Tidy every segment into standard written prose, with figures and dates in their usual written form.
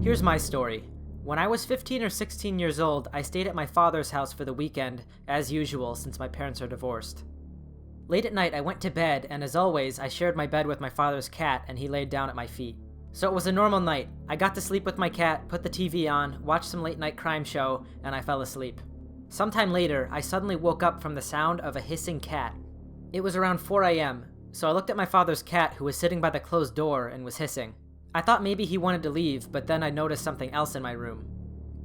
Here's my story. When I was 15 or 16 years old, I stayed at my father's house for the weekend, as usual since my parents are divorced. Late at night, I went to bed, and as always, I shared my bed with my father's cat, and he laid down at my feet. So it was a normal night. I got to sleep with my cat, put the TV on, watched some late-night crime show, and I fell asleep. Sometime later, I suddenly woke up from the sound of a hissing cat. It was around 4 a.m., so I looked at my father's cat, who was sitting by the closed door and was hissing. I thought maybe he wanted to leave, but then I noticed something else in my room.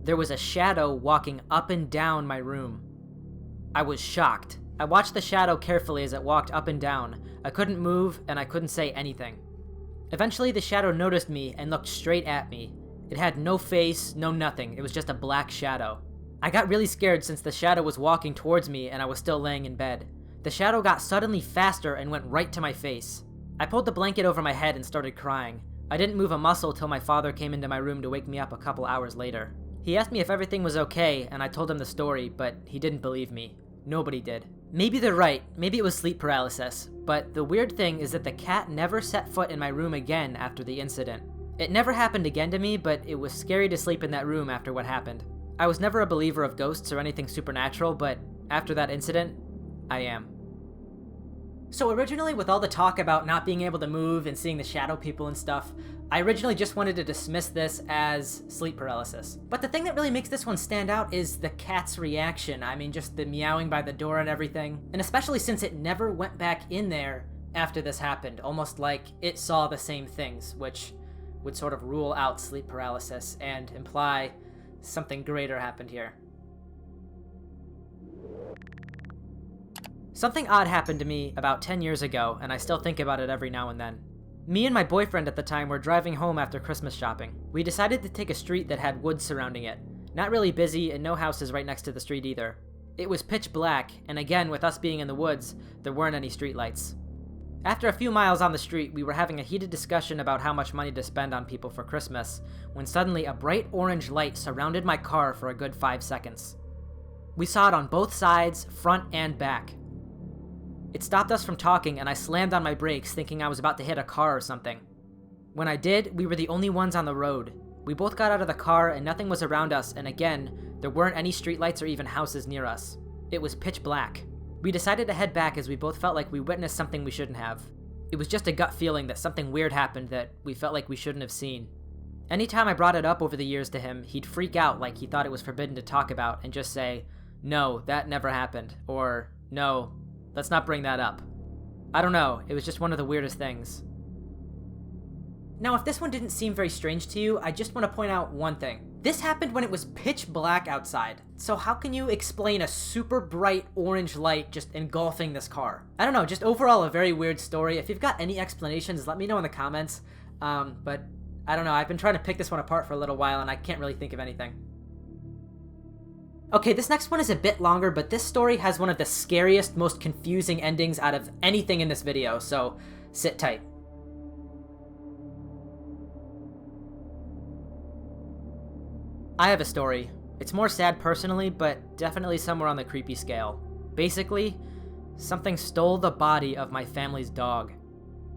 There was a shadow walking up and down my room. I was shocked. I watched the shadow carefully as it walked up and down. I couldn't move, and I couldn't say anything. Eventually, the shadow noticed me and looked straight at me. It had no face, no nothing. It was just a black shadow. I got really scared since the shadow was walking towards me and I was still laying in bed. The shadow got suddenly faster and went right to my face. I pulled the blanket over my head and started crying. I didn't move a muscle till my father came into my room to wake me up a couple hours later. He asked me if everything was okay, and I told him the story, but he didn't believe me. Nobody did. Maybe they're right, maybe it was sleep paralysis, but the weird thing is that the cat never set foot in my room again after the incident. It never happened again to me, but it was scary to sleep in that room after what happened. I was never a believer of ghosts or anything supernatural, but after that incident, I am. So originally, with all the talk about not being able to move and seeing the shadow people and stuff, I originally just wanted to dismiss this as sleep paralysis. But the thing that really makes this one stand out is the cat's reaction. I mean, just the meowing by the door and everything. And especially since it never went back in there after this happened, almost like it saw the same things, which would sort of rule out sleep paralysis and imply something greater happened here. Something odd happened to me about 10 years ago, and I still think about it every now and then. Me and my boyfriend at the time were driving home after Christmas shopping. We decided to take a street that had woods surrounding it. Not really busy, and no houses right next to the street either. It was pitch black, and again, with us being in the woods, there weren't any streetlights. After a few miles on the street, we were having a heated discussion about how much money to spend on people for Christmas, when suddenly a bright orange light surrounded my car for a good 5 seconds. We saw it on both sides, front and back. It stopped us from talking, and I slammed on my brakes thinking I was about to hit a car or something. When I did, we were the only ones on the road. We both got out of the car and nothing was around us, and again, there weren't any streetlights or even houses near us. It was pitch black. We decided to head back as we both felt like we witnessed something we shouldn't have. It was just a gut feeling that something weird happened that we felt like we shouldn't have seen. Anytime I brought it up over the years to him, he'd freak out like he thought it was forbidden to talk about and just say, "No, that never happened," or "No, let's not bring that up." I don't know, it was just one of the weirdest things. Now, if this one didn't seem very strange to you, I just want to point out one thing. This happened when it was pitch black outside. So how can you explain a super bright orange light just engulfing this car? I don't know, just overall a very weird story. If you've got any explanations, let me know in the comments. But I don't know, I've been trying to pick this one apart for a little while and I can't really think of anything. Okay, this next one is a bit longer, but this story has one of the scariest, most confusing endings out of anything in this video, so sit tight. I have a story. It's more sad personally, but definitely somewhere on the creepy scale. Basically, something stole the body of my family's dog.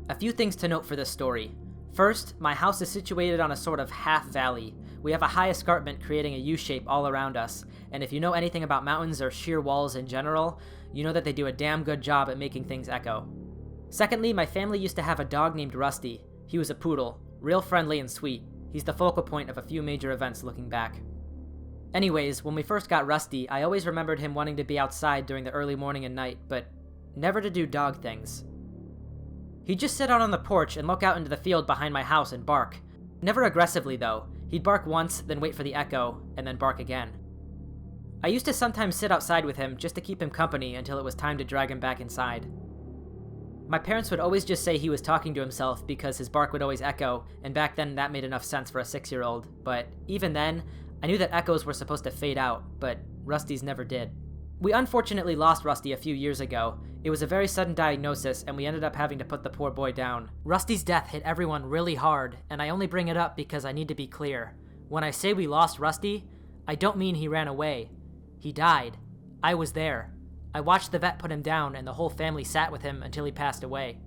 A few things to note for this story. First, my house is situated on a sort of half valley. We have a high escarpment creating a U-shape all around us, and if you know anything about mountains or sheer walls in general, you know that they do a damn good job at making things echo. Secondly, my family used to have a dog named Rusty. He was a poodle, real friendly and sweet. He's the focal point of a few major events looking back. Anyways, when we first got Rusty, I always remembered him wanting to be outside during the early morning and night, but never to do dog things. He'd just sit out on the porch and look out into the field behind my house and bark. Never aggressively though. He'd bark once, then wait for the echo, and then bark again. I used to sometimes sit outside with him just to keep him company until it was time to drag him back inside. My parents would always just say he was talking to himself because his bark would always echo, and back then that made enough sense for a 6-year-old, but even then, I knew that echoes were supposed to fade out, but Rusty's never did. We unfortunately lost Rusty a few years ago. It was a very sudden diagnosis, and we ended up having to put the poor boy down. Rusty's death hit everyone really hard, and I only bring it up because I need to be clear. When I say we lost Rusty, I don't mean he ran away. He died. I was there. I watched the vet put him down, and the whole family sat with him until he passed away.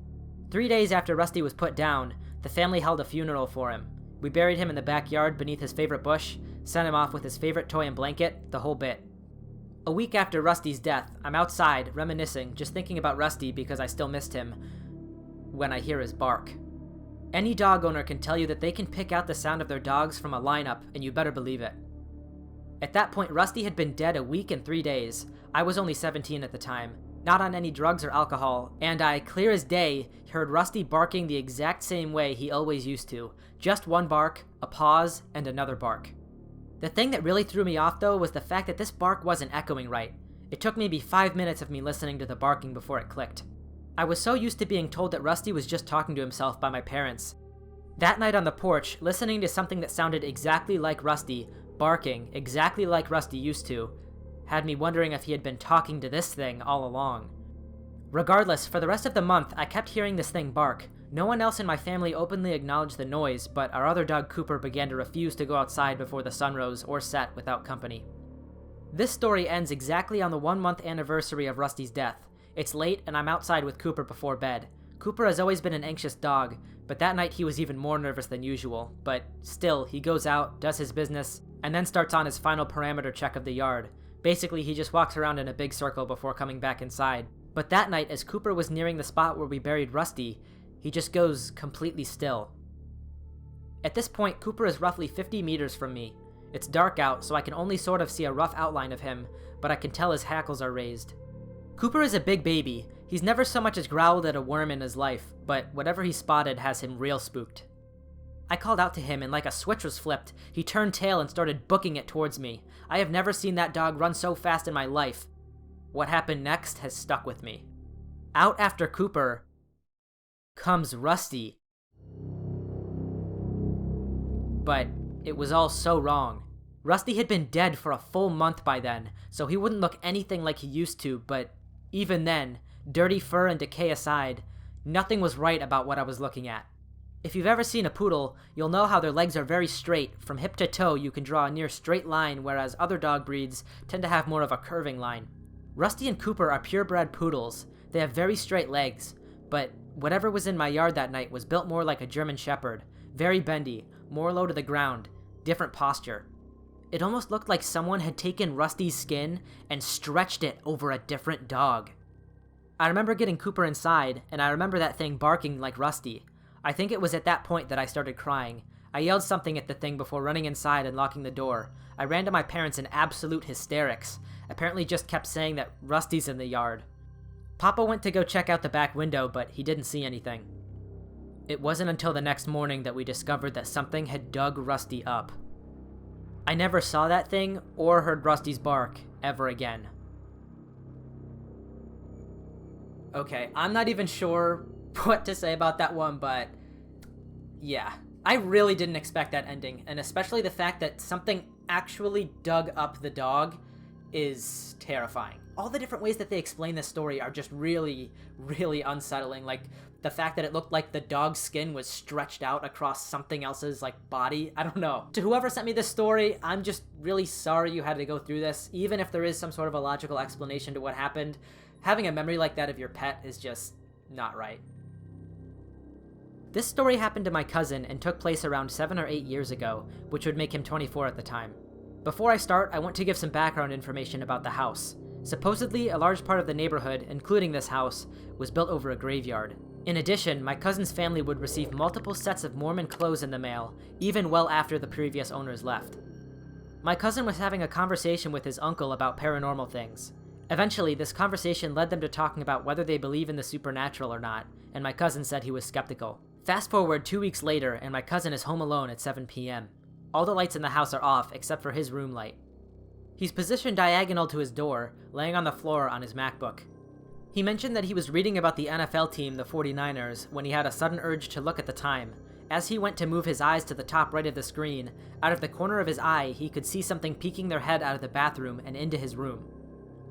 3 days after Rusty was put down, the family held a funeral for him. We buried him in the backyard beneath his favorite bush, sent him off with his favorite toy and blanket, the whole bit. A week after Rusty's death, I'm outside, reminiscing, just thinking about Rusty because I still missed him, when I hear his bark. Any dog owner can tell you that they can pick out the sound of their dogs from a lineup, and you better believe it. At that point, Rusty had been dead a week and 3 days. I was only 17 at the time, not on any drugs or alcohol, and I, clear as day, heard Rusty barking the exact same way he always used to. Just one bark, a pause, and another bark. The thing that really threw me off, though, was the fact that this bark wasn't echoing right. It took maybe 5 minutes of me listening to the barking before it clicked. I was so used to being told that Rusty was just talking to himself by my parents. That night on the porch, listening to something that sounded exactly like Rusty, barking exactly like Rusty used to, had me wondering if he had been talking to this thing all along. Regardless, for the rest of the month, I kept hearing this thing bark. No one else in my family openly acknowledged the noise, but our other dog Cooper began to refuse to go outside before the sun rose or set without company. This story ends exactly on the 1-month anniversary of Rusty's death. It's late and I'm outside with Cooper before bed. Cooper has always been an anxious dog, but that night he was even more nervous than usual. But still, he goes out, does his business, and then starts on his final parameter check of the yard. Basically, he just walks around in a big circle before coming back inside. But that night, as Cooper was nearing the spot where we buried Rusty, he just goes completely still. At this point, Cooper is roughly 50 meters from me. It's dark out, so I can only sort of see a rough outline of him, but I can tell his hackles are raised. Cooper is a big baby. He's never so much as growled at a worm in his life, but whatever he spotted has him real spooked. I called out to him, and like a switch was flipped, he turned tail and started booking it towards me. I have never seen that dog run so fast in my life. What happened next has stuck with me. Out after Cooper comes Rusty. But it was all so wrong. Rusty had been dead for a full month by then, so he wouldn't look anything like he used to, but even then, dirty fur and decay aside, nothing was right about what I was looking at. If you've ever seen a poodle, you'll know how their legs are very straight. From hip to toe, you can draw a near straight line, whereas other dog breeds tend to have more of a curving line. Rusty and Cooper are purebred poodles. They have very straight legs, but whatever was in my yard that night was built more like a German Shepherd. Very bendy, more low to the ground, different posture. It almost looked like someone had taken Rusty's skin and stretched it over a different dog. I remember getting Cooper inside, and I remember that thing barking like Rusty. I think it was at that point that I started crying. I yelled something at the thing before running inside and locking the door. I ran to my parents in absolute hysterics. Apparently just kept saying that Rusty's in the yard. Papa went to go check out the back window, but he didn't see anything. It wasn't until the next morning that we discovered that something had dug Rusty up. I never saw that thing or heard Rusty's bark ever again. Okay, I'm not even sure what to say about that one, but yeah. I really didn't expect that ending, and especially the fact that something actually dug up the dog is terrifying. All the different ways that they explain this story are just really, really unsettling. Like, the fact that it looked like the dog's skin was stretched out across something else's, like, body. I don't know. To whoever sent me this story, I'm just really sorry you had to go through this. Even if there is some sort of a logical explanation to what happened, having a memory like that of your pet is just not right. This story happened to my cousin and took place around 7 or 8 years ago, which would make him 24 at the time. Before I start, I want to give some background information about the house. Supposedly, a large part of the neighborhood, including this house, was built over a graveyard. In addition, my cousin's family would receive multiple sets of Mormon clothes in the mail, even well after the previous owners left. My cousin was having a conversation with his uncle about paranormal things. Eventually, this conversation led them to talking about whether they believe in the supernatural or not, and my cousin said he was skeptical. Fast forward 2 weeks later, and my cousin is home alone at 7 p.m. All the lights in the house are off, except for his room light. He's positioned diagonal to his door, laying on the floor on his MacBook. He mentioned that he was reading about the NFL team, the 49ers, when he had a sudden urge to look at the time. As he went to move his eyes to the top right of the screen, out of the corner of his eye, he could see something peeking their head out of the bathroom and into his room.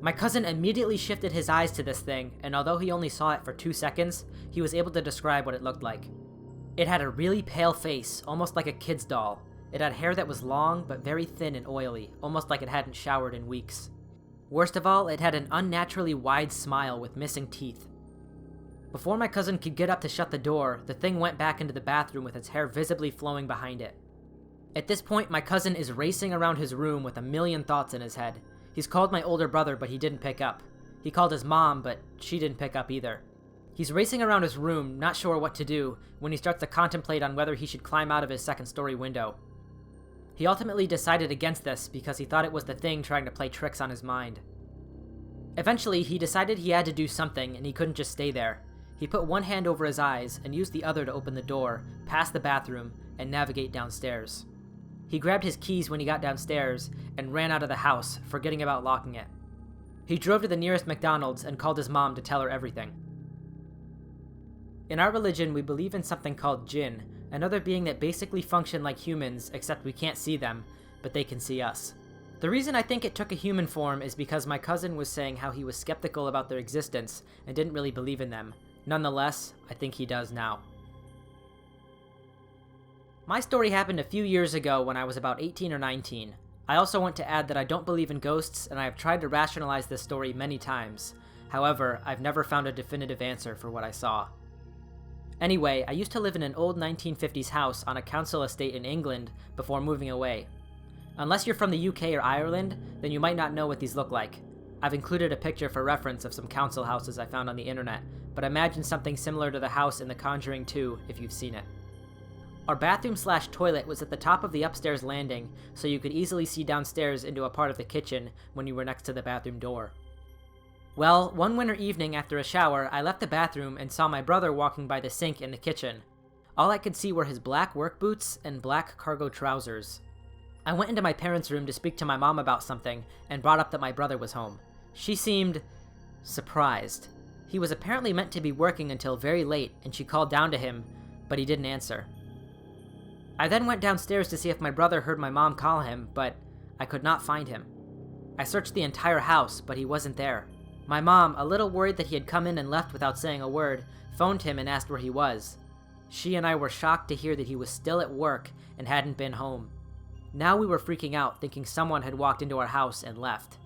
My cousin immediately shifted his eyes to this thing, and although he only saw it for 2 seconds, he was able to describe what it looked like. It had a really pale face, almost like a kid's doll. It had hair that was long, but very thin and oily, almost like it hadn't showered in weeks. Worst of all, it had an unnaturally wide smile with missing teeth. Before my cousin could get up to shut the door, the thing went back into the bathroom with its hair visibly flowing behind it. At this point, my cousin is racing around his room with a million thoughts in his head. He's called my older brother, but he didn't pick up. He called his mom, but she didn't pick up either. He's racing around his room, not sure what to do, when he starts to contemplate on whether he should climb out of his second-story window. He ultimately decided against this because he thought it was the thing trying to play tricks on his mind. Eventually, he decided he had to do something and he couldn't just stay there. He put one hand over his eyes and used the other to open the door, past the bathroom, and navigate downstairs. He grabbed his keys when he got downstairs and ran out of the house, forgetting about locking it. He drove to the nearest McDonald's and called his mom to tell her everything. In our religion, we believe in something called jinn, another being that basically function like humans, except we can't see them, but they can see us. The reason I think it took a human form is because my cousin was saying how he was skeptical about their existence and didn't really believe in them. Nonetheless, I think he does now. My story happened a few years ago when I was about 18 or 19. I also want to add that I don't believe in ghosts, and I have tried to rationalize this story many times. However, I've never found a definitive answer for what I saw. Anyway, I used to live in an old 1950s house on a council estate in England before moving away. Unless you're from the UK or Ireland, then you might not know what these look like. I've included a picture for reference of some council houses I found on the internet, but imagine something similar to the house in The Conjuring 2 if you've seen it. Our bathroom/toilet was at the top of the upstairs landing, so you could easily see downstairs into a part of the kitchen when you were next to the bathroom door. Well, one winter evening after a shower, I left the bathroom and saw my brother walking by the sink in the kitchen. All I could see were his black work boots and black cargo trousers. I went into my parents' room to speak to my mom about something and brought up that my brother was home. She seemed surprised. He was apparently meant to be working until very late, and she called down to him, but he didn't answer. I then went downstairs to see if my brother heard my mom call him, but I could not find him. I searched the entire house, but he wasn't there. My mom, a little worried that he had come in and left without saying a word, phoned him and asked where he was. She and I were shocked to hear that he was still at work and hadn't been home. Now we were freaking out, thinking someone had walked into our house and left.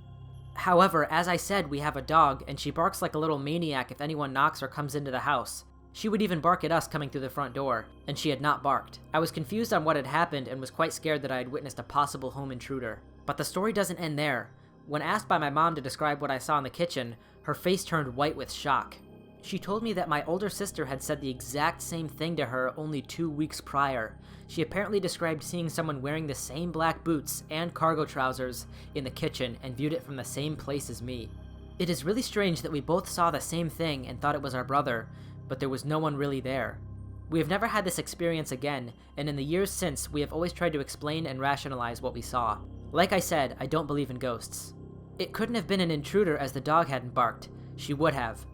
However, as I said, we have a dog, and she barks like a little maniac if anyone knocks or comes into the house. She would even bark at us coming through the front door, and she had not barked. I was confused on what had happened and was quite scared that I had witnessed a possible home intruder. But the story doesn't end there. When asked by my mom to describe what I saw in the kitchen, her face turned white with shock. She told me that my older sister had said the exact same thing to her only 2 weeks prior. She apparently described seeing someone wearing the same black boots and cargo trousers in the kitchen and viewed it from the same place as me. It is really strange that we both saw the same thing and thought it was our brother, but there was no one really there. We have never had this experience again, and in the years since, we have always tried to explain and rationalize what we saw. Like I said, I don't believe in ghosts. It couldn't have been an intruder as the dog hadn't barked. She would have.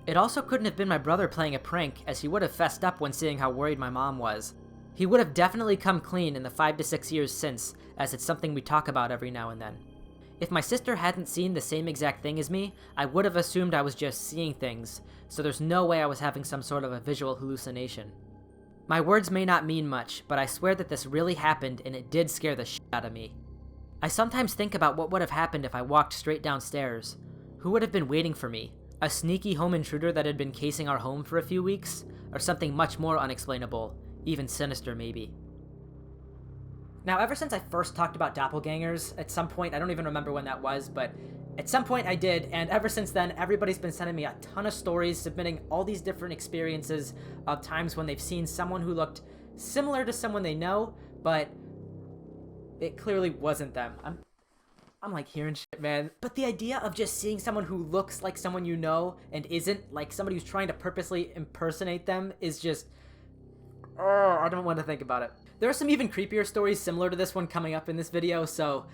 It also couldn't have been my brother playing a prank, as he would have fessed up when seeing how worried my mom was. He would have definitely come clean in the 5 to 6 years since, as it's something we talk about every now and then. If my sister hadn't seen the same exact thing as me, I would have assumed I was just seeing things, so there's no way I was having some sort of a visual hallucination. My words may not mean much, but I swear that this really happened and it did scare the shit out of me. I sometimes think about what would have happened if I walked straight downstairs. Who would have been waiting for me? A sneaky home intruder that had been casing our home for a few weeks? Or something much more unexplainable, even sinister maybe? Now, ever since I first talked about doppelgangers, at some point, I don't even remember when that was, but at some point I did, and ever since then, everybody's been sending me a ton of stories, submitting all these different experiences of times when they've seen someone who looked similar to someone they know, but it clearly wasn't them. I'm like hearing shit, man. But the idea of just seeing someone who looks like someone you know and isn't, like somebody who's trying to purposely impersonate them, is just... oh, I don't want to think about it. There are some even creepier stories similar to this one coming up in this video, so...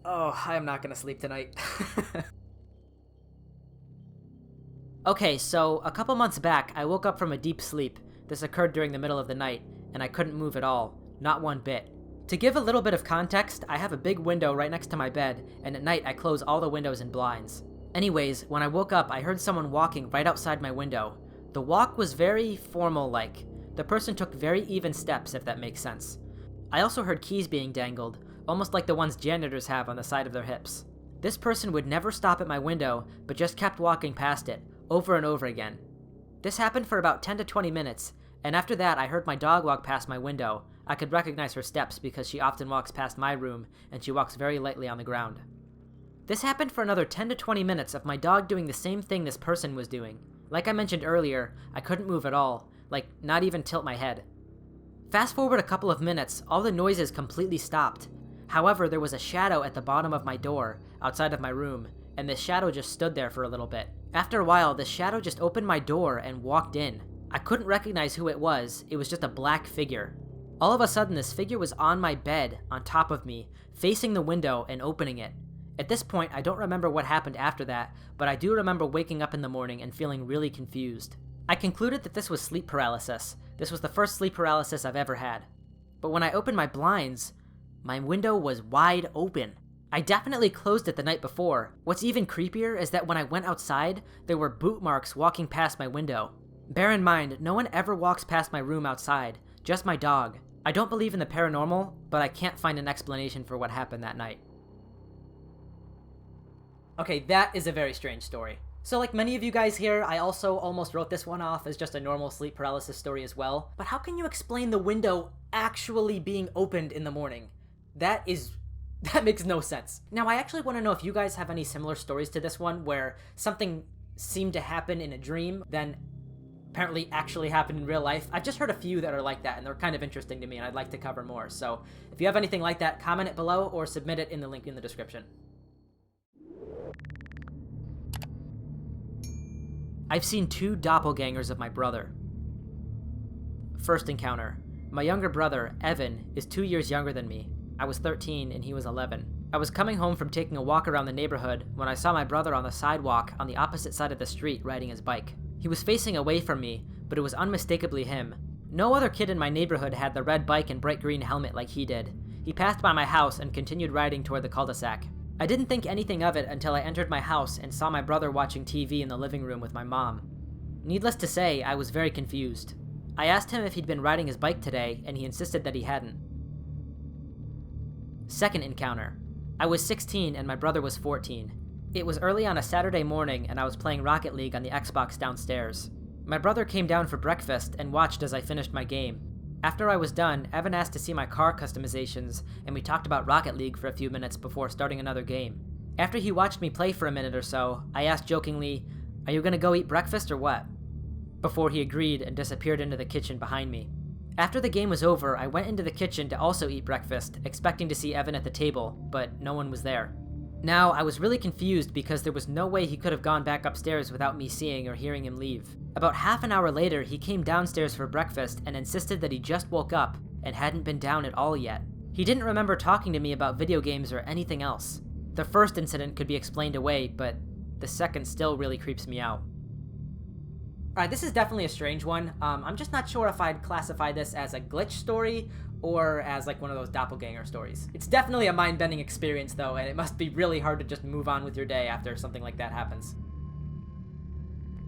oh, I am not gonna sleep tonight. Okay, so a couple months back, I woke up from a deep sleep. This occurred during the middle of the night, and I couldn't move at all. Not one bit. To give a little bit of context, I have a big window right next to my bed, and at night I close all the windows and blinds. Anyways, when I woke up, I heard someone walking right outside my window. The walk was very formal-like. The person took very even steps, if that makes sense. I also heard keys being dangled, almost like the ones janitors have on the side of their hips. This person would never stop at my window, but just kept walking past it, over and over again. This happened for about 10 to 20 minutes, And after that, I heard my dog walk past my window. I could recognize her steps because she often walks past my room, and she walks very lightly on the ground. This happened for another 10 to 20 minutes of my dog doing the same thing this person was doing. Like I mentioned earlier, I couldn't move at all, like not even tilt my head. Fast forward a couple of minutes, all the noises completely stopped. However, there was a shadow at the bottom of my door, outside of my room, and this shadow just stood there for a little bit. After a while, the shadow just opened my door and walked in. I couldn't recognize who it was just a black figure. All of a sudden, this figure was on my bed, on top of me, facing the window and opening it. At this point, I don't remember what happened after that, but I do remember waking up in the morning and feeling really confused. I concluded that this was sleep paralysis. This was the first sleep paralysis I've ever had. But when I opened my blinds, my window was wide open. I definitely closed it the night before. What's even creepier is that when I went outside, there were boot marks walking past my window. Bear in mind, no one ever walks past my room outside, just my dog. I don't believe in the paranormal, but I can't find an explanation for what happened that night. Okay, that is a very strange story. So like many of you guys here, I also almost wrote this one off as just a normal sleep paralysis story as well. But how can you explain the window actually being opened in the morning? That makes no sense. Now, I actually want to know if you guys have any similar stories to this one where something seemed to happen in a dream, then apparently actually happened in real life. I've just heard a few that are like that, and they're kind of interesting to me, and I'd like to cover more. So if you have anything like that, comment it below or submit it in the link in the description. I've seen 2 doppelgangers of my brother. First encounter. My younger brother, Evan, is 2 years younger than me. I was 13 and he was 11. I was coming home from taking a walk around the neighborhood when I saw my brother on the sidewalk on the opposite side of the street riding his bike. He was facing away from me, but it was unmistakably him. No other kid in my neighborhood had the red bike and bright green helmet like he did. He passed by my house and continued riding toward the cul-de-sac. I didn't think anything of it until I entered my house and saw my brother watching TV in the living room with my mom. Needless to say, I was very confused. I asked him if he'd been riding his bike today, and he insisted that he hadn't. Second encounter. I was 16 and my brother was 14. It was early on a Saturday morning and I was playing Rocket League on the Xbox downstairs. My brother came down for breakfast and watched as I finished my game. After I was done, Evan asked to see my car customizations, and we talked about Rocket League for a few minutes before starting another game. After he watched me play for a minute or so, I asked jokingly, "Are you gonna go eat breakfast or what?" Before he agreed and disappeared into the kitchen behind me. After the game was over, I went into the kitchen to also eat breakfast, expecting to see Evan at the table, but no one was there. Now, I was really confused because there was no way he could have gone back upstairs without me seeing or hearing him leave. About half an hour later, he came downstairs for breakfast and insisted that he just woke up and hadn't been down at all yet. He didn't remember talking to me about video games or anything else. The first incident could be explained away, but the second still really creeps me out. Alright, this is definitely a strange one. I'm just not sure if I'd classify this as a glitch story or as like one of those doppelganger stories. It's definitely a mind-bending experience though, and it must be really hard to just move on with your day after something like that happens.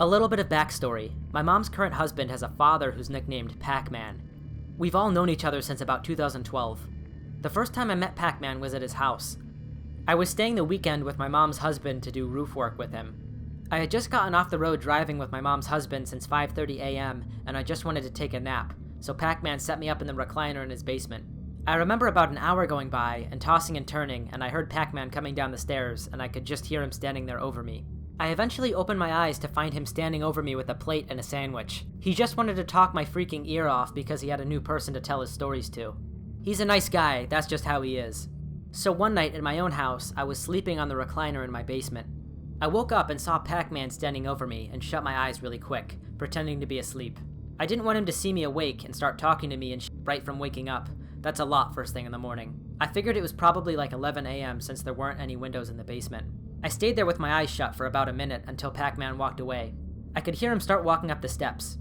A little bit of backstory. My mom's current husband has a father who's nicknamed Pac-Man. We've all known each other since about 2012. The first time I met Pac-Man was at his house. I was staying the weekend with my mom's husband to do roof work with him. I had just gotten off the road driving with my mom's husband since 5:30 a.m. and I just wanted to take a nap, so Pac-Man set me up in the recliner in his basement. I remember about an hour going by and tossing and turning, and I heard Pac-Man coming down the stairs, and I could just hear him standing there over me. I eventually opened my eyes to find him standing over me with a plate and a sandwich. He just wanted to talk my freaking ear off because he had a new person to tell his stories to. He's a nice guy, that's just how he is. So one night in my own house, I was sleeping on the recliner in my basement. I woke up and saw Pac-Man standing over me and shut my eyes really quick, pretending to be asleep. I didn't want him to see me awake and start talking to me and right from waking up. That's a lot first thing in the morning. I figured it was probably like 11 a.m. since there weren't any windows in the basement. I stayed there with my eyes shut for about a minute until Pac-Man walked away. I could hear him start walking up the steps.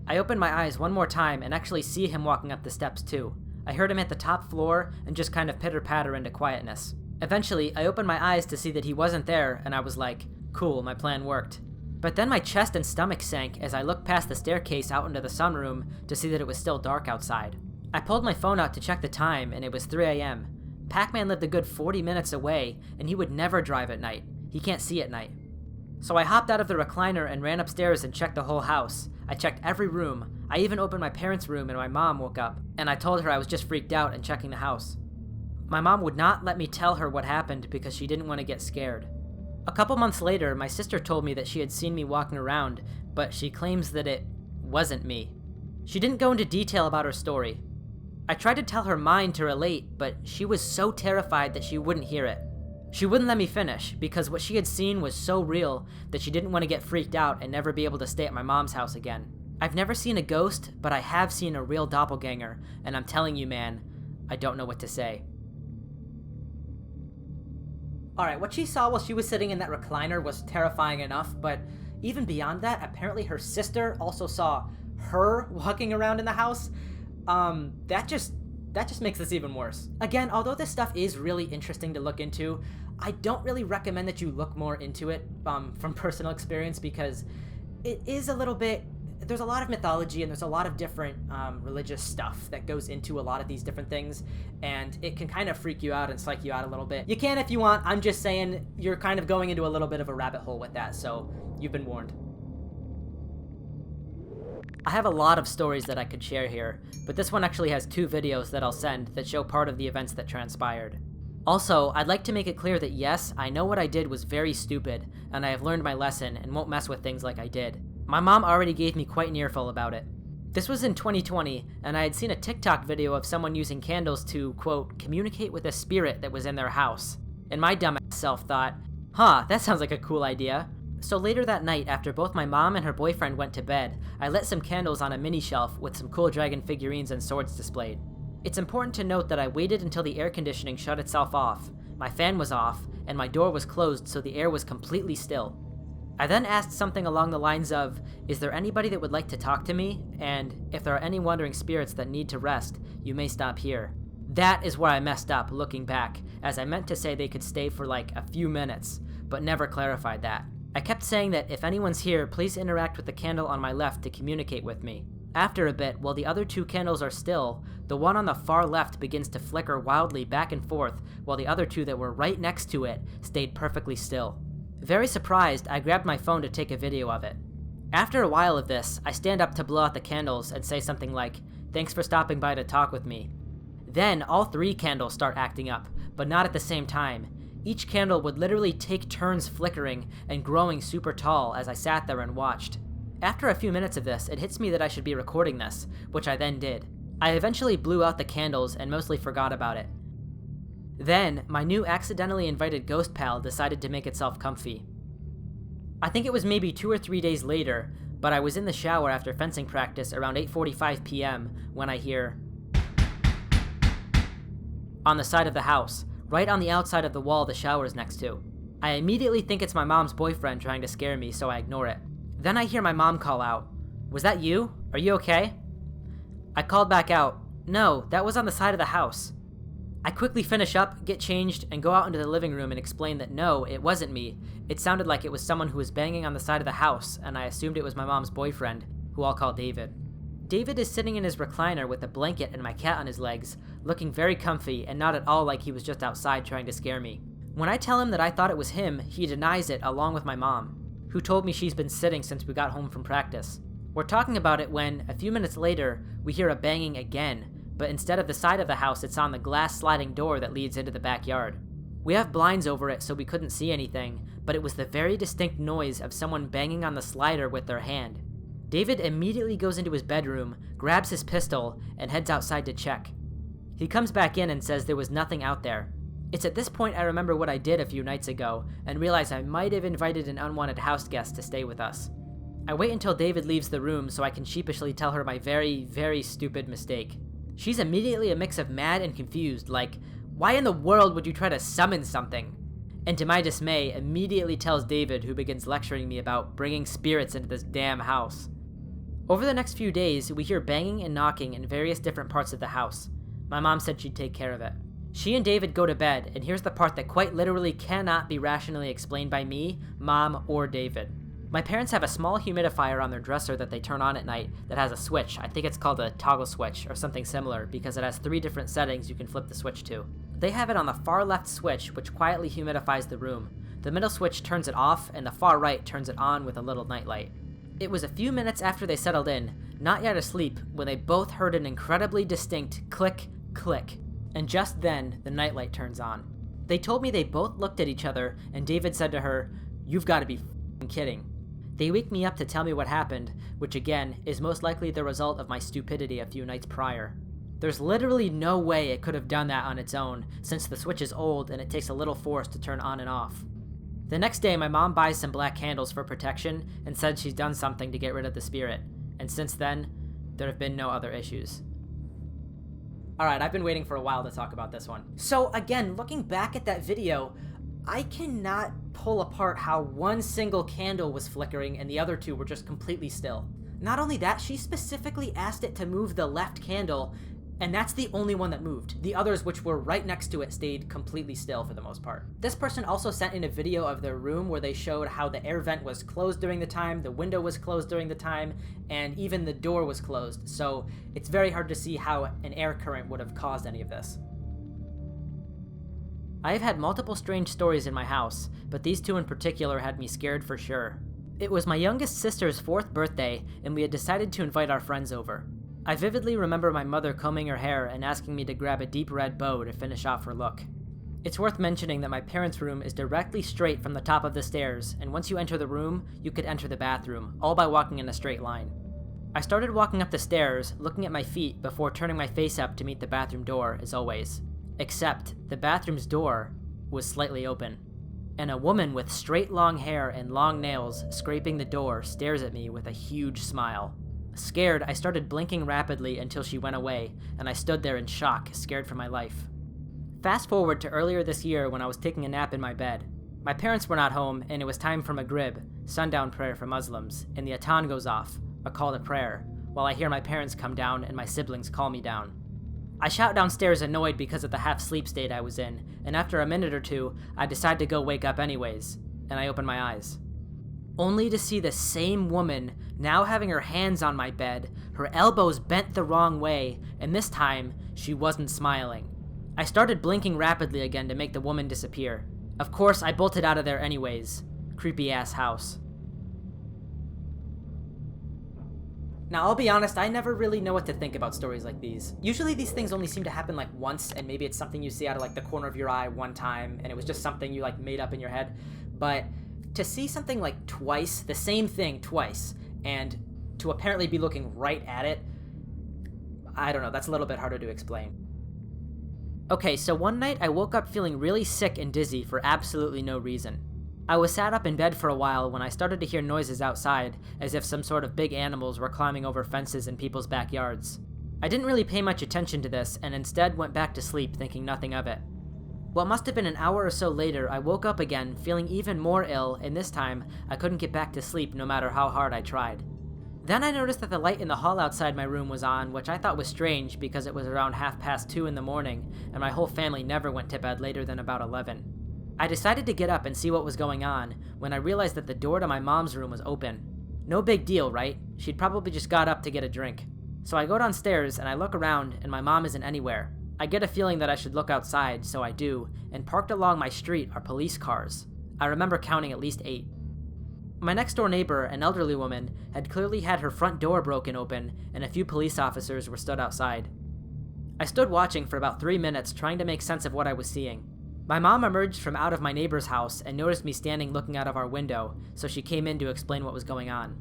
I opened my eyes one more time and actually see him walking up the steps too. I heard him hit the top floor and just kind of pitter-patter into quietness. Eventually, I opened my eyes to see that he wasn't there, and I was like, cool, my plan worked. But then my chest and stomach sank as I looked past the staircase out into the sunroom to see that it was still dark outside. I pulled my phone out to check the time, and it was 3 a.m. Pac-Man lived a good 40 minutes away, and he would never drive at night. He can't see at night. So I hopped out of the recliner and ran upstairs and checked the whole house. I checked every room. I even opened my parents' room and my mom woke up, and I told her I was just freaked out and checking the house. My mom would not let me tell her what happened because she didn't want to get scared. A couple months later, my sister told me that she had seen me walking around, but she claims that it wasn't me. She didn't go into detail about her story. I tried to tell her mine to relate, but she was so terrified that she wouldn't hear it. She wouldn't let me finish because what she had seen was so real that she didn't want to get freaked out and never be able to stay at my mom's house again. I've never seen a ghost, but I have seen a real doppelganger, and I'm telling you, man, I don't know what to say. Alright, what she saw while she was sitting in that recliner was terrifying enough, but even beyond that, apparently her sister also saw her walking around in the house. That just makes this even worse. Again, although this stuff is really interesting to look into, I don't really recommend that you look more into it from personal experience because it is a little bit, there's a lot of mythology and there's a lot of different religious stuff that goes into a lot of these different things, and it can kind of freak you out and psych you out a little bit. You can if you want. I'm just saying you're kind of going into a little bit of a rabbit hole with that, so you've been warned. I have a lot of stories that I could share here, but this one actually has 2 videos that I'll send that show part of the events that transpired. Also, I'd like to make it clear that yes, I know what I did was very stupid, and I have learned my lesson and won't mess with things like I did. My mom already gave me quite an earful about it. This was in 2020, and I had seen a TikTok video of someone using candles to, quote, communicate with a spirit that was in their house. And my dumb self thought, huh, that sounds like a cool idea. So later that night, after both my mom and her boyfriend went to bed, I lit some candles on a mini shelf with some cool dragon figurines and swords displayed. It's important to note that I waited until the air conditioning shut itself off, my fan was off, and my door was closed so the air was completely still. I then asked something along the lines of, is there anybody that would like to talk to me? And if there are any wandering spirits that need to rest, you may stop here. That is where I messed up looking back, as I meant to say they could stay for like a few minutes, but never clarified that. I kept saying that if anyone's here, please interact with the candle on my left to communicate with me. After a bit, while the other 2 candles are still, the one on the far left begins to flicker wildly back and forth, while the other 2 that were right next to it stayed perfectly still. Very surprised, I grabbed my phone to take a video of it. After a while of this, I stand up to blow out the candles and say something like, thanks for stopping by to talk with me. Then all 3 candles start acting up, but not at the same time. Each candle would literally take turns flickering and growing super tall as I sat there and watched. After a few minutes of this, it hits me that I should be recording this, which I then did. I eventually blew out the candles and mostly forgot about it. Then, my new accidentally invited ghost pal decided to make itself comfy. I think it was maybe 2 or 3 days later, but I was in the shower after fencing practice around 8:45 p.m. when I hear on the side of the house, right on the outside of the wall the shower is next to. I immediately think it's my mom's boyfriend trying to scare me, so I ignore it. Then I hear my mom call out, "Was that you? Are you okay?" I called back out, "No, that was on the side of the house." I quickly finish up, get changed, and go out into the living room and explain that no, it wasn't me. It sounded like it was someone who was banging on the side of the house, and I assumed it was my mom's boyfriend, who I'll call David. David is sitting in his recliner with a blanket and my cat on his legs, looking very comfy and not at all like he was just outside trying to scare me. When I tell him that I thought it was him, he denies it along with my mom, who told me she's been sitting since we got home from practice. We're talking about it when, a few minutes later, we hear a banging again, but instead of the side of the house, it's on the glass sliding door that leads into the backyard. We have blinds over it so we couldn't see anything, but it was the very distinct noise of someone banging on the slider with their hand. David immediately goes into his bedroom, grabs his pistol, and heads outside to check. He comes back in and says there was nothing out there. It's at this point I remember what I did a few nights ago, and realize I might have invited an unwanted house guest to stay with us. I wait until David leaves the room so I can sheepishly tell her my very, very stupid mistake. She's immediately a mix of mad and confused, like, why in the world would you try to summon something? And to my dismay, immediately tells David, who begins lecturing me about bringing spirits into this damn house. Over the next few days, we hear banging and knocking in various different parts of the house. My mom said she'd take care of it. She and David go to bed, and here's the part that quite literally cannot be rationally explained by me, Mom, or David. My parents have a small humidifier on their dresser that they turn on at night that has a switch. I think it's called a toggle switch or something similar because it has 3 different settings you can flip the switch to. They have it on the far left switch, which quietly humidifies the room. The middle switch turns it off, and the far right turns it on with a little nightlight. It was a few minutes after they settled in, not yet asleep, when they both heard an incredibly distinct click, click, and just then, the nightlight turns on. They told me they both looked at each other, and David said to her, "You've got to be f***ing kidding." They wake me up to tell me what happened, which again, is most likely the result of my stupidity a few nights prior. There's literally no way it could have done that on its own, since the switch is old and it takes a little force to turn on and off. The next day, my mom buys some black candles for protection and said she's done something to get rid of the spirit, and since then, there have been no other issues. Alright, I've been waiting for a while to talk about this one. So again, looking back at that video, I cannot pull apart how one single candle was flickering and the other two were just completely still. Not only that, she specifically asked it to move the left candle, and that's the only one that moved. The others, which were right next to it, stayed completely still for the most part. This person also sent in a video of their room where they showed how the air vent was closed during the time, the window was closed during the time, and even the door was closed, so it's very hard to see how an air current would have caused any of this. I have had multiple strange stories in my house, but these two in particular had me scared for sure. It was my youngest sister's 4th birthday, and we had decided to invite our friends over. I vividly remember my mother combing her hair and asking me to grab a deep red bow to finish off her look. It's worth mentioning that my parents' room is directly straight from the top of the stairs, and once you enter the room, you could enter the bathroom, all by walking in a straight line. I started walking up the stairs, looking at my feet before turning my face up to meet the bathroom door, as always. Except, the bathroom's door was slightly open, and a woman with straight long hair and long nails scraping the door stares at me with a huge smile. Scared, I started blinking rapidly until she went away, and I stood there in shock, scared for my life. Fast forward to earlier this year when I was taking a nap in my bed. My parents were not home, and it was time for Maghrib, sundown prayer for Muslims, and the adhan goes off, a call to prayer, while I hear my parents come down and my siblings call me down. I shout downstairs annoyed because of the half-sleep state I was in, and after a minute or two, I decide to go wake up anyways, and I open my eyes. Only to see the same woman now having her hands on my bed, her elbows bent the wrong way, and this time, she wasn't smiling. I started blinking rapidly again to make the woman disappear. Of course, I bolted out of there anyways. Creepy-ass house. Now, I'll be honest, I never really know what to think about stories like these. Usually these things only seem to happen like once, and maybe it's something you see out of like the corner of your eye one time, and it was just something you like made up in your head. But to see something like twice, the same thing twice, and to apparently be looking right at it, I don't know, that's a little bit harder to explain. Okay, so one night I woke up feeling really sick and dizzy for absolutely no reason. I was sat up in bed for a while when I started to hear noises outside, as if some sort of big animals were climbing over fences in people's backyards. I didn't really pay much attention to this, and instead went back to sleep thinking nothing of it. What must have been an hour or so later, I woke up again, feeling even more ill, and this time, I couldn't get back to sleep no matter how hard I tried. Then I noticed that the light in the hall outside my room was on, which I thought was strange because it was around 2:30 in the morning, and my whole family never went to bed later than about 11. I decided to get up and see what was going on, when I realized that the door to my mom's room was open. No big deal, right? She'd probably just got up to get a drink. So I go downstairs and I look around, and my mom isn't anywhere. I get a feeling that I should look outside, so I do, and parked along my street are police cars. I remember counting at least 8. My next door neighbor, an elderly woman, had clearly had her front door broken open, and a few police officers were stood outside. I stood watching for about 3 minutes, trying to make sense of what I was seeing. My mom emerged from out of my neighbor's house and noticed me standing looking out of our window, so she came in to explain what was going on.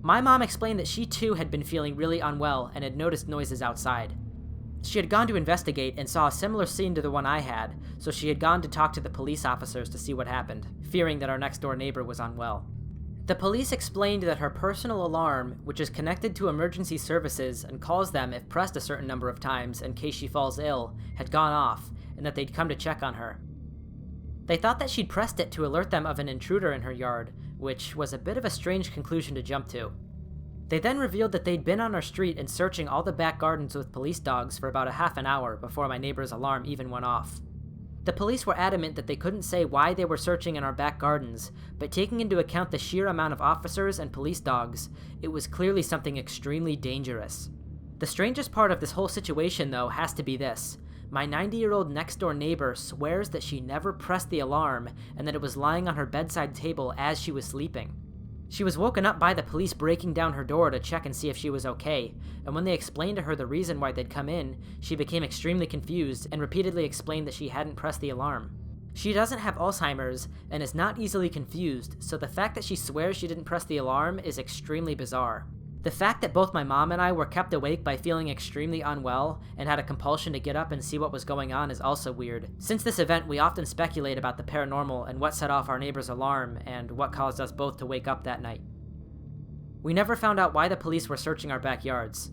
My mom explained that she too had been feeling really unwell and had noticed noises outside. She had gone to investigate and saw a similar scene to the one I had, so she had gone to talk to the police officers to see what happened, fearing that our next door neighbor was unwell. The police explained that her personal alarm, which is connected to emergency services and calls them if pressed a certain number of times in case she falls ill, had gone off, and that they'd come to check on her. They thought that she'd pressed it to alert them of an intruder in her yard, which was a bit of a strange conclusion to jump to. They then revealed that they'd been on our street and searching all the back gardens with police dogs for about a half an hour before my neighbor's alarm even went off. The police were adamant that they couldn't say why they were searching in our back gardens, but taking into account the sheer amount of officers and police dogs, it was clearly something extremely dangerous. The strangest part of this whole situation, though, has to be this. My 90-year-old next-door neighbor swears that she never pressed the alarm and that it was lying on her bedside table as she was sleeping. She was woken up by the police breaking down her door to check and see if she was okay, and when they explained to her the reason why they'd come in, she became extremely confused and repeatedly explained that she hadn't pressed the alarm. She doesn't have Alzheimer's and is not easily confused, so the fact that she swears she didn't press the alarm is extremely bizarre. The fact that both my mom and I were kept awake by feeling extremely unwell and had a compulsion to get up and see what was going on is also weird. Since this event, we often speculate about the paranormal and what set off our neighbor's alarm and what caused us both to wake up that night. We never found out why the police were searching our backyards.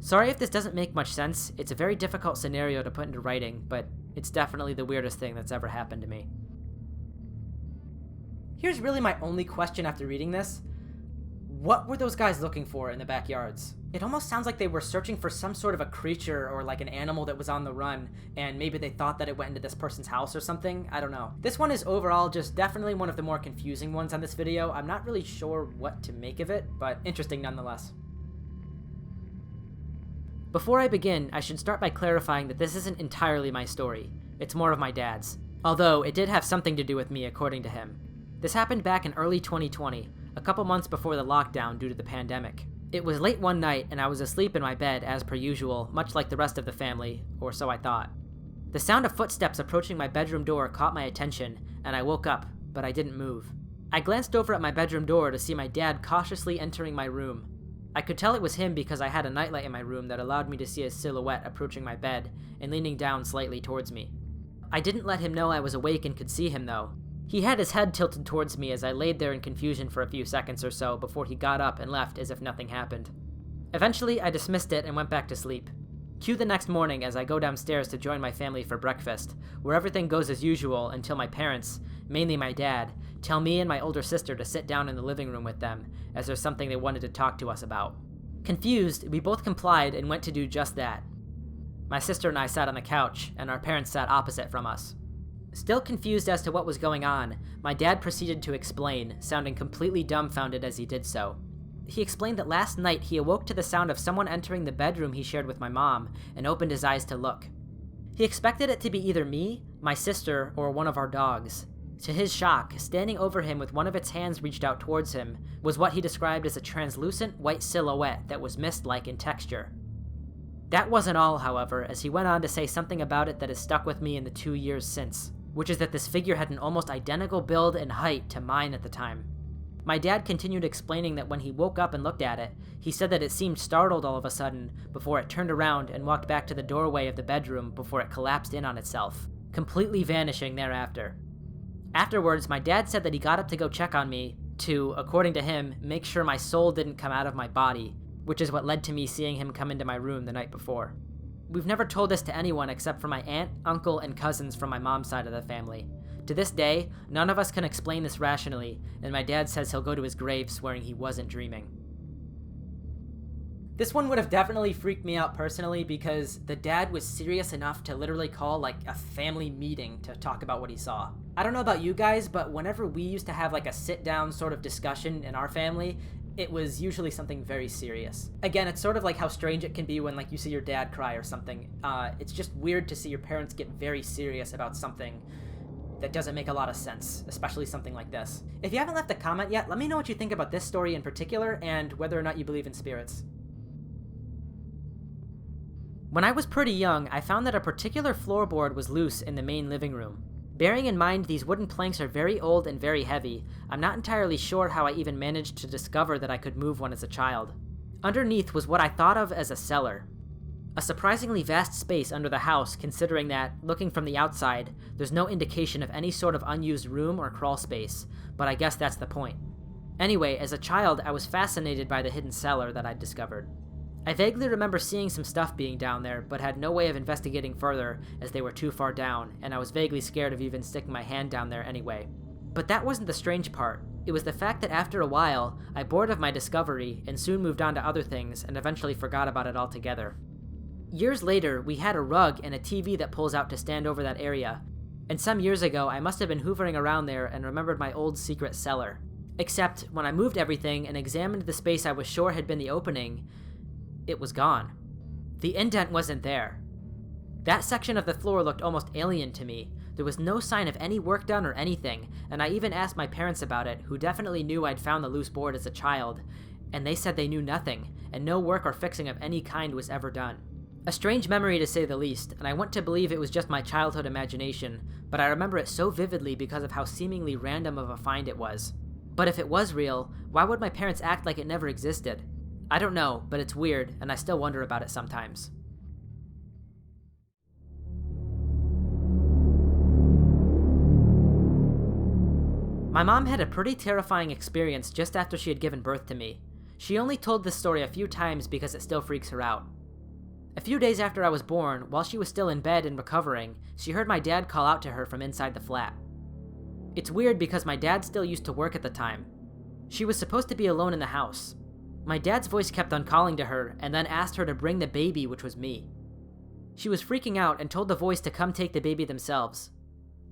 Sorry if this doesn't make much sense, it's a very difficult scenario to put into writing, but it's definitely the weirdest thing that's ever happened to me. Here's really my only question after reading this. What were those guys looking for in the backyards? It almost sounds like they were searching for some sort of a creature or like an animal that was on the run, and maybe they thought that it went into this person's house or something. I don't know. This one is overall just definitely one of the more confusing ones on this video. I'm not really sure what to make of it, but interesting nonetheless. Before I begin, I should start by clarifying that this isn't entirely my story. It's more of my dad's. Although, it did have something to do with me according to him. This happened back in early 2020, a couple months before the lockdown due to the pandemic. It was late one night and I was asleep in my bed as per usual, much like the rest of the family, or so I thought. The sound of footsteps approaching my bedroom door caught my attention, and I woke up, but I didn't move. I glanced over at my bedroom door to see my dad cautiously entering my room. I could tell it was him because I had a nightlight in my room that allowed me to see his silhouette approaching my bed and leaning down slightly towards me. I didn't let him know I was awake and could see him though. He had his head tilted towards me as I laid there in confusion for a few seconds or so before he got up and left as if nothing happened. Eventually, I dismissed it and went back to sleep. Cue the next morning as I go downstairs to join my family for breakfast, where everything goes as usual until my parents, mainly my dad, tell me and my older sister to sit down in the living room with them, as there's something they wanted to talk to us about. Confused, we both complied and went to do just that. My sister and I sat on the couch, and our parents sat opposite from us. Still confused as to what was going on, my dad proceeded to explain, sounding completely dumbfounded as he did so. He explained that last night he awoke to the sound of someone entering the bedroom he shared with my mom and opened his eyes to look. He expected it to be either me, my sister, or one of our dogs. To his shock, standing over him with one of its hands reached out towards him was what he described as a translucent white silhouette that was mist-like in texture. That wasn't all, however, as he went on to say something about it that has stuck with me in the 2 years since, which is that this figure had an almost identical build and height to mine at the time. My dad continued explaining that when he woke up and looked at it, he said that it seemed startled all of a sudden before it turned around and walked back to the doorway of the bedroom before it collapsed in on itself, completely vanishing thereafter. Afterwards, my dad said that he got up to go check on me to, according to him, make sure my soul didn't come out of my body, which is what led to me seeing him come into my room the night before. We've never told this to anyone except for my aunt, uncle, and cousins from my mom's side of the family. To this day, none of us can explain this rationally, and my dad says he'll go to his grave swearing he wasn't dreaming. This one would have definitely freaked me out personally because the dad was serious enough to literally call like a family meeting to talk about what he saw. I don't know about you guys, but whenever we used to have like a sit-down sort of discussion in our family, it was usually something very serious. Again, it's sort of like how strange it can be when like you see your dad cry or something. It's just weird to see your parents get very serious about something that doesn't make a lot of sense, especially something like this. If you haven't left a comment yet, let me know what you think about this story in particular and whether or not you believe in spirits. When I was pretty young, I found that a particular floorboard was loose in the main living room. Bearing in mind these wooden planks are very old and very heavy, I'm not entirely sure how I even managed to discover that I could move one as a child. Underneath was what I thought of as a cellar. A surprisingly vast space under the house, considering that, looking from the outside, there's no indication of any sort of unused room or crawl space, but I guess that's the point. Anyway, as a child, I was fascinated by the hidden cellar that I'd discovered. I vaguely remember seeing some stuff being down there, but had no way of investigating further as they were too far down, and I was vaguely scared of even sticking my hand down there anyway. But that wasn't the strange part. It was the fact that after a while, I bored of my discovery and soon moved on to other things and eventually forgot about it altogether. Years later, we had a rug and a TV that pulls out to stand over that area, and some years ago I must have been hoovering around there and remembered my old secret cellar. Except, when I moved everything and examined the space I was sure had been the opening, it was gone. The indent wasn't there. That section of the floor looked almost alien to me, There was no sign of any work done or anything, and I even asked my parents about it, who definitely knew I'd found the loose board as a child, and they said they knew nothing, and no work or fixing of any kind was ever done. A strange memory to say the least, and I want to believe it was just my childhood imagination, but I remember it so vividly because of how seemingly random of a find it was. But if it was real, why would my parents act like it never existed? I don't know, but it's weird, and I still wonder about it sometimes. My mom had a pretty terrifying experience just after she had given birth to me. She only told this story a few times because it still freaks her out. A few days after I was born, while she was still in bed and recovering, she heard my dad call out to her from inside the flat. It's weird because my dad still used to work at the time. She was supposed to be alone in the house. My dad's voice kept on calling to her and then asked her to bring the baby, which was me. She was freaking out and told the voice to come take the baby themselves.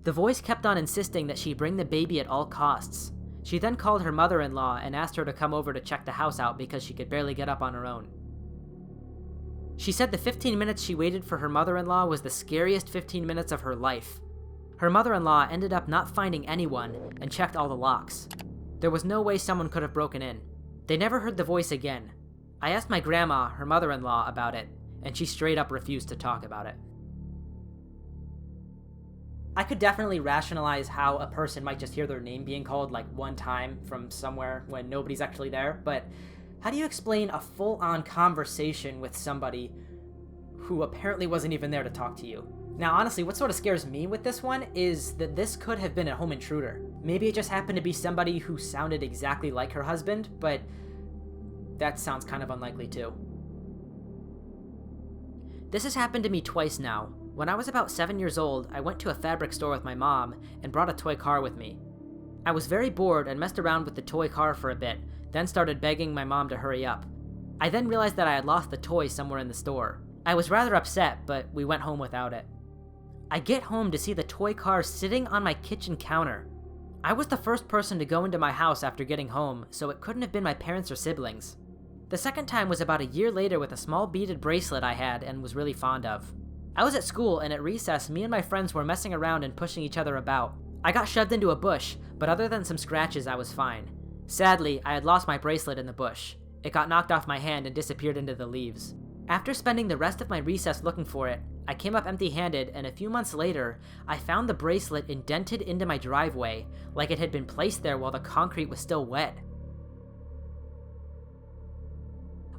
The voice kept on insisting that she bring the baby at all costs. She then called her mother-in-law and asked her to come over to check the house out because she could barely get up on her own. She said the 15 minutes she waited for her mother-in-law was the scariest 15 minutes of her life. Her mother-in-law ended up not finding anyone and checked all the locks. There was no way someone could have broken in. They never heard the voice again. I asked my grandma, her mother-in-law, about it, and she straight up refused to talk about it. I could definitely rationalize how a person might just hear their name being called like one time from somewhere when nobody's actually there, but how do you explain a full-on conversation with somebody who apparently wasn't even there to talk to you? Now, honestly, what sort of scares me with this one is that this could have been a home intruder. Maybe it just happened to be somebody who sounded exactly like her husband, but that sounds kind of unlikely too. This has happened to me twice now. When I was about 7 years old, I went to a fabric store with my mom and brought a toy car with me. I was very bored and messed around with the toy car for a bit, then started begging my mom to hurry up. I then realized that I had lost the toy somewhere in the store. I was rather upset, but we went home without it. I get home to see the toy car sitting on my kitchen counter. I was the first person to go into my house after getting home, so it couldn't have been my parents or siblings. The second time was about a year later with a small beaded bracelet I had and was really fond of. I was at school, and at recess, me and my friends were messing around and pushing each other about. I got shoved into a bush, but other than some scratches, I was fine. Sadly, I had lost my bracelet in the bush. It got knocked off my hand and disappeared into the leaves. After spending the rest of my recess looking for it, I came up empty-handed, and a few months later, I found the bracelet indented into my driveway, like it had been placed there while the concrete was still wet.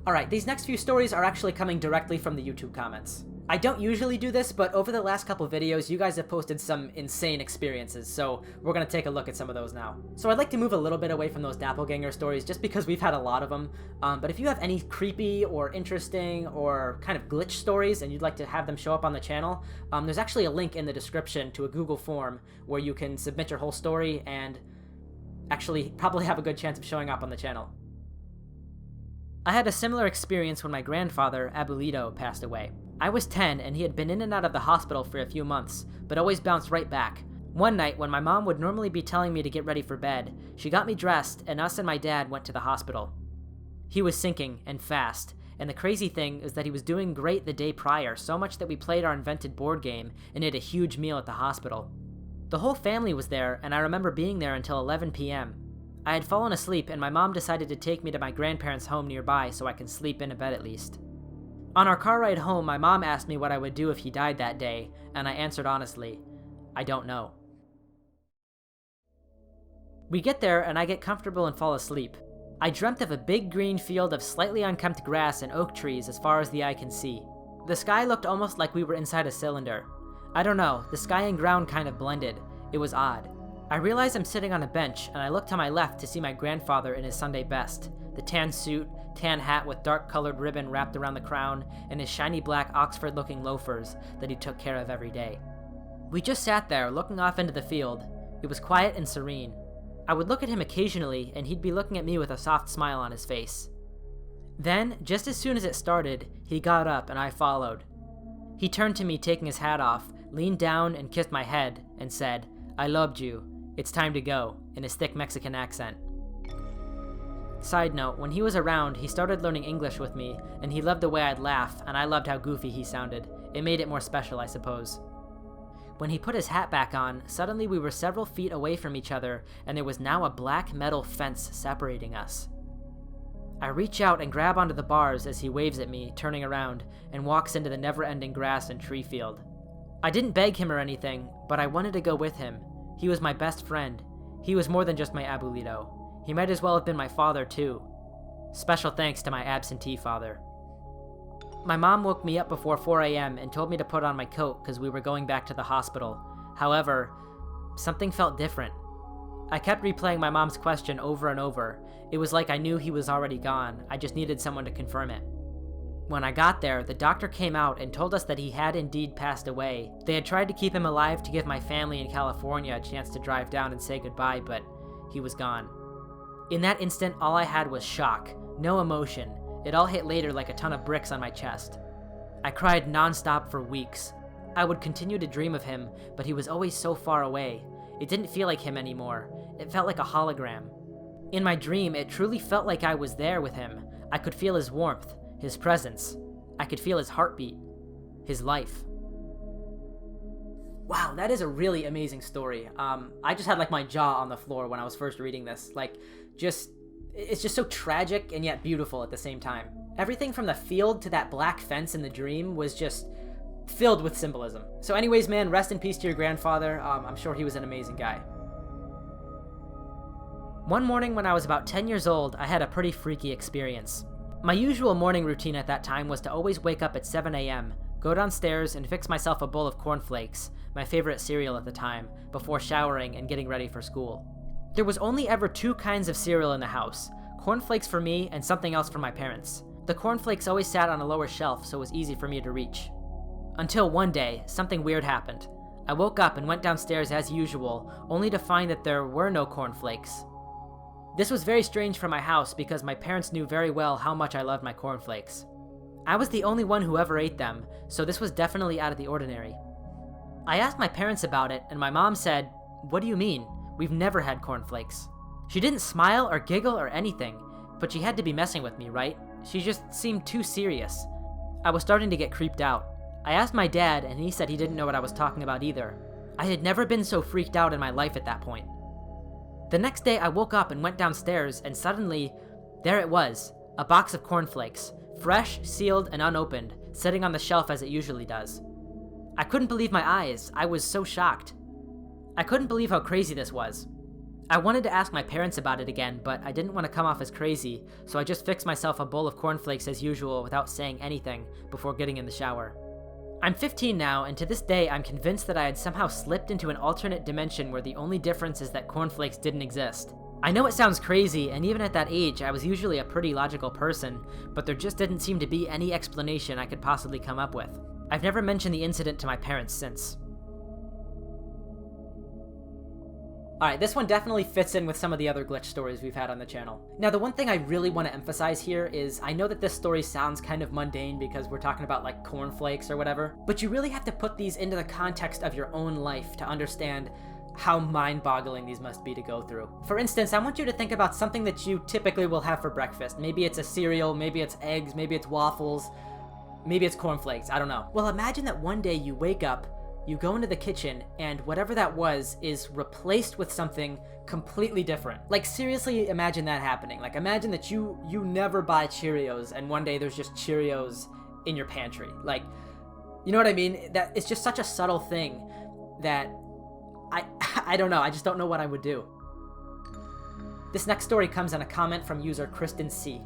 Alright, these next few stories are actually coming directly from the YouTube comments. I don't usually do this, but over the last couple videos, you guys have posted some insane experiences, so we're gonna take a look at some of those now. So I'd like to move a little bit away from those doppelganger stories, just because we've had a lot of them, but if you have any creepy or interesting or kind of glitch stories and you'd like to have them show up on the channel, there's actually a link in the description to a Google form where you can submit your whole story and actually probably have a good chance of showing up on the channel. I had a similar experience when my grandfather, Abuelito, passed away. I was 10 and he had been in and out of the hospital for a few months, but always bounced right back. One night, when my mom would normally be telling me to get ready for bed, she got me dressed and us and my dad went to the hospital. He was sinking, and fast, and the crazy thing is that he was doing great the day prior, so much that we played our invented board game and ate a huge meal at the hospital. The whole family was there, and I remember being there until 11 p.m. I had fallen asleep and my mom decided to take me to my grandparents' home nearby so I can sleep in a bed at least. On our car ride home, my mom asked me what I would do if he died that day, and I answered honestly, I don't know. We get there and I get comfortable and fall asleep. I dreamt of a big green field of slightly unkempt grass and oak trees as far as the eye can see. The sky looked almost like we were inside a cylinder. I don't know, the sky and ground kind of blended. It was odd. I realize I'm sitting on a bench and I look to my left to see my grandfather in his Sunday best, the tan suit, tan hat with dark-colored ribbon wrapped around the crown, and his shiny black Oxford-looking loafers that he took care of every day. We just sat there, looking off into the field. It was quiet and serene. I would look at him occasionally, and he'd be looking at me with a soft smile on his face. Then, just as soon as it started, he got up and I followed. He turned to me, taking his hat off, leaned down and kissed my head, and said, "I loved you. It's time to go," in his thick Mexican accent. Side note, when he was around, he started learning English with me, and he loved the way I'd laugh, and I loved how goofy he sounded. It made it more special, I suppose. When he put his hat back on, suddenly we were several feet away from each other, and there was now a black metal fence separating us. I reach out and grab onto the bars as he waves at me, turning around, and walks into the never-ending grass and tree field. I didn't beg him or anything, but I wanted to go with him. He was my best friend. He was more than just my abuelito. He might as well have been my father, too. Special thanks to my absentee father. My mom woke me up before 4 a.m. and told me to put on my coat because we were going back to the hospital. However, something felt different. I kept replaying my mom's question over and over. It was like I knew he was already gone. I just needed someone to confirm it. When I got there, the doctor came out and told us that he had indeed passed away. They had tried to keep him alive to give my family in California a chance to drive down and say goodbye, but he was gone. In that instant, all I had was shock, no emotion. It all hit later like a ton of bricks on my chest. I cried nonstop for weeks. I would continue to dream of him, but he was always so far away. It didn't feel like him anymore. It felt like a hologram. In my dream, it truly felt like I was there with him. I could feel his warmth, his presence. I could feel his heartbeat, his life. Wow, that is a really amazing story. I just had like my jaw on the floor when I was first reading this. It's just so tragic and yet beautiful at the same time. Everything from the field to that black fence in the dream was just filled with symbolism. So anyways, man, rest in peace to your grandfather. I'm sure he was an amazing guy. One morning when I was about 10 years old, I had a pretty freaky experience. My usual morning routine at that time was to always wake up at 7 a.m., go downstairs and fix myself a bowl of cornflakes, my favorite cereal at the time, before showering and getting ready for school. There was only ever two kinds of cereal in the house, cornflakes for me and something else for my parents. The cornflakes always sat on a lower shelf, so it was easy for me to reach. Until one day, something weird happened. I woke up and went downstairs as usual, only to find that there were no cornflakes. This was very strange for my house because my parents knew very well how much I loved my cornflakes. I was the only one who ever ate them, so this was definitely out of the ordinary. I asked my parents about it, and my mom said, "What do you mean? We've never had cornflakes." She didn't smile or giggle or anything, but she had to be messing with me, right? She just seemed too serious. I was starting to get creeped out. I asked my dad, and he said he didn't know what I was talking about either. I had never been so freaked out in my life at that point. The next day, I woke up and went downstairs, and suddenly, there it was, a box of cornflakes, fresh, sealed, and unopened, sitting on the shelf as it usually does. I couldn't believe my eyes. I was so shocked. I couldn't believe how crazy this was. I wanted to ask my parents about it again, but I didn't want to come off as crazy, so I just fixed myself a bowl of cornflakes as usual without saying anything before getting in the shower. I'm 15 now, and to this day I'm convinced that I had somehow slipped into an alternate dimension where the only difference is that cornflakes didn't exist. I know it sounds crazy, and even at that age I was usually a pretty logical person, but there just didn't seem to be any explanation I could possibly come up with. I've never mentioned the incident to my parents since. Alright, this one definitely fits in with some of the other glitch stories we've had on the channel. Now, the one thing I really want to emphasize here is I know that this story sounds kind of mundane because we're talking about like cornflakes or whatever, but you really have to put these into the context of your own life to understand how mind-boggling these must be to go through. For instance, I want you to think about something that you typically will have for breakfast. Maybe it's a cereal, maybe it's eggs, maybe it's waffles, maybe it's cornflakes, I don't know. Well, imagine that one day you wake up, you go into the kitchen, and whatever that was is replaced with something completely different. Like, seriously, imagine that happening. Like, imagine that you never buy Cheerios, and one day there's just Cheerios in your pantry. Like, you know what I mean? That it's just such a subtle thing that I don't know. I just don't know what I would do. This next story comes on a comment from user Kristen C.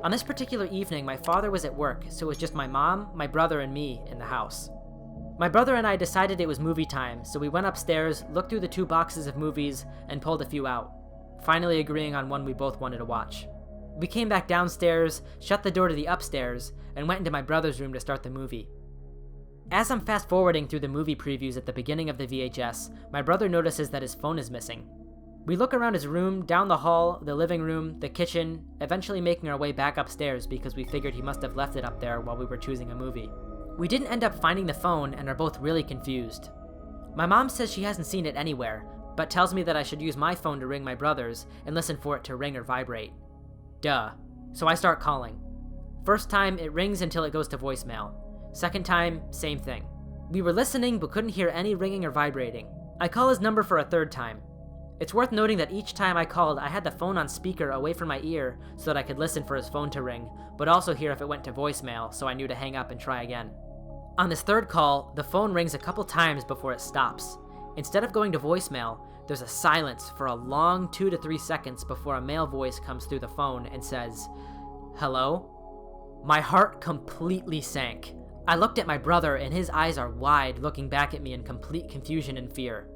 On this particular evening, my father was at work, so it was just my mom, my brother, and me in the house. My brother and I decided it was movie time, so we went upstairs, looked through the 2 boxes of movies, and pulled a few out, finally agreeing on one we both wanted to watch. We came back downstairs, shut the door to the upstairs, and went into my brother's room to start the movie. As I'm fast-forwarding through the movie previews at the beginning of the VHS, my brother notices that his phone is missing. We look around his room, down the hall, the living room, the kitchen, eventually making our way back upstairs because we figured he must have left it up there while we were choosing a movie. We didn't end up finding the phone and are both really confused. My mom says she hasn't seen it anywhere, but tells me that I should use my phone to ring my brother's and listen for it to ring or vibrate. Duh. So I start calling. First time, it rings until it goes to voicemail. Second time, same thing. We were listening but couldn't hear any ringing or vibrating. I call his number for a third time. It's worth noting that each time I called, I had the phone on speaker away from my ear so that I could listen for his phone to ring, but also hear if it went to voicemail, so I knew to hang up and try again. On this third call, the phone rings a couple times before it stops. Instead of going to voicemail, there's a silence for a long 2 to 3 seconds before a male voice comes through the phone and says, "Hello?" My heart completely sank. I looked at my brother and his eyes are wide, looking back at me in complete confusion and fear.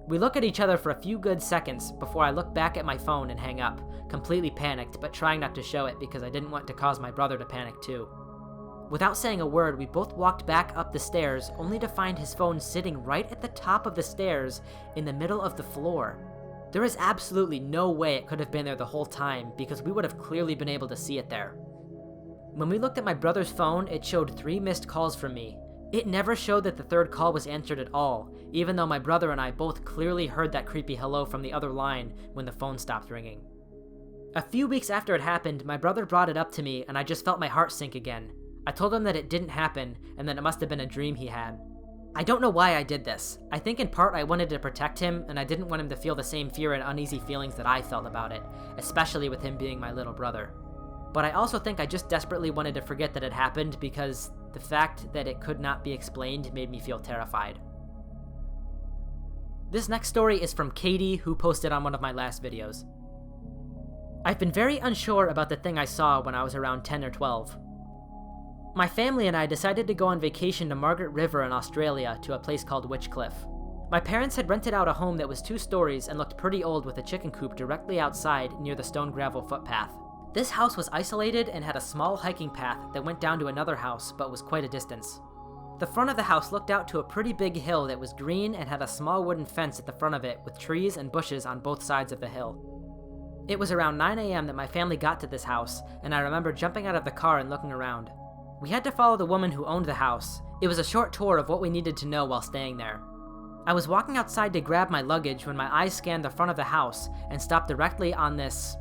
We look at each other for a few good seconds before I look back at my phone and hang up, completely panicked but trying not to show it because I didn't want to cause my brother to panic too. Without saying a word, we both walked back up the stairs, only to find his phone sitting right at the top of the stairs in the middle of the floor. There is absolutely no way it could have been there the whole time because we would have clearly been able to see it there. When we looked at my brother's phone, it showed 3 missed calls from me. It never showed that the third call was answered at all, even though my brother and I both clearly heard that creepy hello from the other line when the phone stopped ringing. A few weeks after it happened, my brother brought it up to me and I just felt my heart sink again. I told him that it didn't happen and that it must have been a dream he had. I don't know why I did this. I think in part I wanted to protect him and I didn't want him to feel the same fear and uneasy feelings that I felt about it, especially with him being my little brother. But I also think I just desperately wanted to forget that it happened because the fact that it could not be explained made me feel terrified. This next story is from Katie, who posted on one of my last videos. I've been very unsure about the thing I saw when I was around 10 or 12. My family and I decided to go on vacation to Margaret River in Australia to a place called Witchcliff. My parents had rented out a home that was 2 stories and looked pretty old with a chicken coop directly outside near the stone gravel footpath. This house was isolated and had a small hiking path that went down to another house but was quite a distance. The front of the house looked out to a pretty big hill that was green and had a small wooden fence at the front of it with trees and bushes on both sides of the hill. It was around 9 a.m. that my family got to this house, and I remember jumping out of the car and looking around. We had to follow the woman who owned the house. It was a short tour of what we needed to know while staying there. I was walking outside to grab my luggage when my eyes scanned the front of the house and stopped directly on this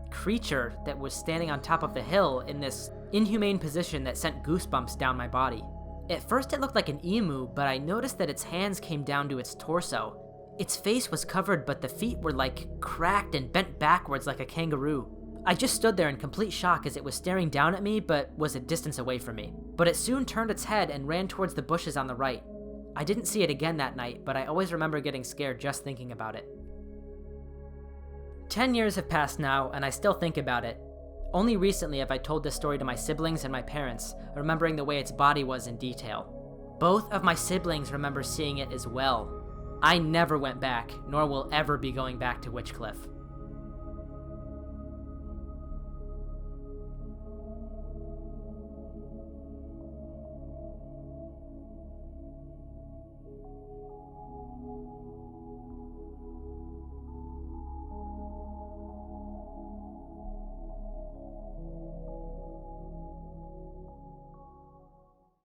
creature that was standing on top of the hill in this inhumane position that sent goosebumps down my body. At first it looked like an emu, but I noticed that its hands came down to its torso. Its face was covered, but the feet were like cracked and bent backwards like a kangaroo. I just stood there in complete shock as it was staring down at me but was a distance away from me. But it soon turned its head and ran towards the bushes on the right. I didn't see it again that night, but I always remember getting scared just thinking about it. 10 years have passed now, and I still think about it. Only recently have I told this story to my siblings and my parents, remembering the way its body was in detail. Both of my siblings remember seeing it as well. I never went back, nor will ever be going back to Witchcliff.